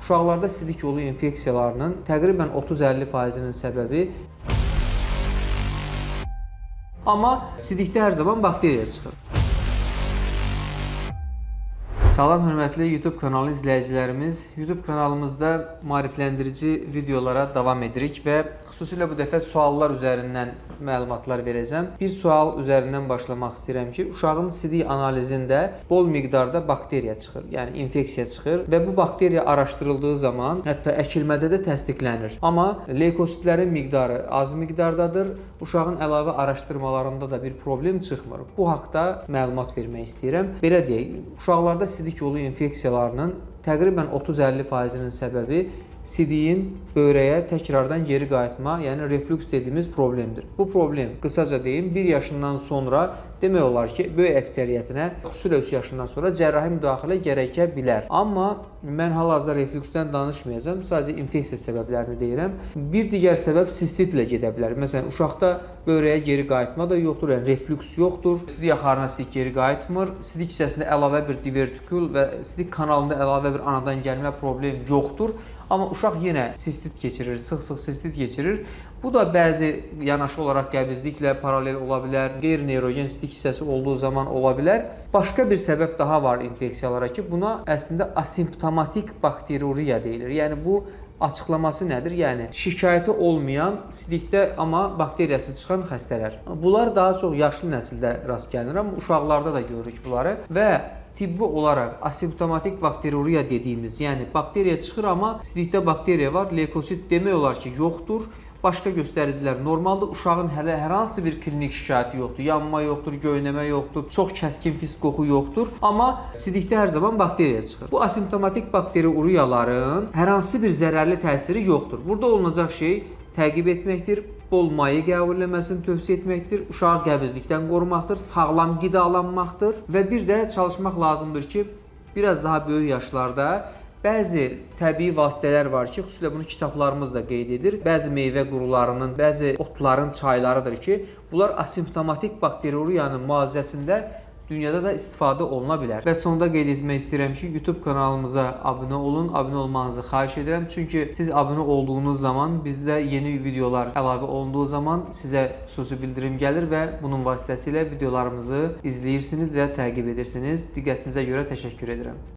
Uşaqlarda sidik yolu infeksiyalarının təqribən 30-50%-nin səbəbi amma sidikdə hər zaman bakteriya çıxır. Salam hörmətli YouTube kanalı izləyicilərimiz. YouTube kanalımızda maarifləndirici videolara davam edirik və xüsusilə bu dəfə suallar üzərindən məlumatlar verəcəm. Bir sual üzərindən başlamaq istəyirəm ki, uşağın sidik analizində bol miqdarda bakteriya çıxır, yəni infeksiya çıxır və bu bakteriya araşdırıldığı zaman hətta əkilmədə də təsdiqlənir. Amma leykositlərin miqdarı az miqdardadır. Uşağın əlavə araşdırmalarında da bir problem çıxmır. Bu haqda məlumat vermək istəyirəm. Belə deyək, uşaqlarda sidik yolu infeksiyalarının təqribən 30-50%-nin səbəbi sidiyin böyrəyə təkrardan geri qayıtma, yəni reflüks dediyimiz problemdir. Bu problem, qısaca deyim, 1 yaşından sonra demək olar ki, böyük əksəriyyətinə, xüsusilə 3 yaşından sonra cərrahi müdaxilə gərəkə bilər. Amma mən hal-hazırda reflüksdən danışmayacağam, sadəcə infeksiya səbəblərini deyirəm. Bir digər səbəb sistitlə gedə bilər. Məsələn, uşaqda böyrəyə geri qayıtma da yoxdur, yəni reflüks yoxdur. Sidik axarına sidik geri qayıtmır. Sidik hissəsində əlavə bir divertikül və sidik kanalında əlavə bir anadan gəlmə problem yoxdur. Amma uşaq yenə sistit keçirir, sıx-sıx sistit keçirir. Bu da bəzi yanaşı olaraq qəbizliklə paralel ola bilər, qeyri-neyrogen sidik hissəsi olduğu zaman ola bilər. Başqa bir səbəb daha var infeksiyalara ki, buna əslində asimptomatik bakteriuriya deyilir. Yəni bu açıqlaması nədir? Yəni şikayəti olmayan, sidikdə amma bakteriyası çıxan xəstələr. Bunlar daha çox yaşlı nəsildə rast gəlinir, amma uşaqlarda da görürük bunları və tibbi olaraq asimptomatik bakteriuriya dediyimiz, yəni bakteriya çıxır amma sidikdə bakteriya var, leykosit demək olar ki, yoxdur. Başqa göstəricilər normaldır. Uşağın hələ hər hansı bir klinik şikayəti yoxdur. Yanma yoxdur, göynəmə yoxdur, çox kəskin pis qoxu yoxdur. Amma sidikdə hər zaman bakteriya çıxır. Bu asimptomatik bakteriuriyaların hər hansı bir zərərli təsiri yoxdur. Burada olunacaq şey təqib etməkdir, bol maye qəbul etməsini tövsiyə etməkdir, uşağı qəbizlikdən qorumaqdır, sağlam qidalanmaqdır və bir də çalışmaq lazımdır ki, biraz daha böyük yaşlarda bəzi təbii vasitələr var ki, xüsusilə bunu kitablarımız da qeyd edir. Bəzi meyvə qurularının, bəzi otların çaylarıdır ki, bunlar asimptomatik bakteriuriyanın müalicəsində dünyada da istifadə oluna bilər. Və sonda qeyd etmək istəyirəm ki, YouTube kanalımıza abunə olun, abunə olmanızı xahiş edirəm. Çünki siz abunə olduğunuz zaman bizdə yeni videolar əlavə olunduğu zaman sizə xüsusi bildirim gəlir və bunun vasitəsilə videolarımızı izləyirsiniz və təqib edirsiniz. Diqqətinizə görə təşəkkür edirəm.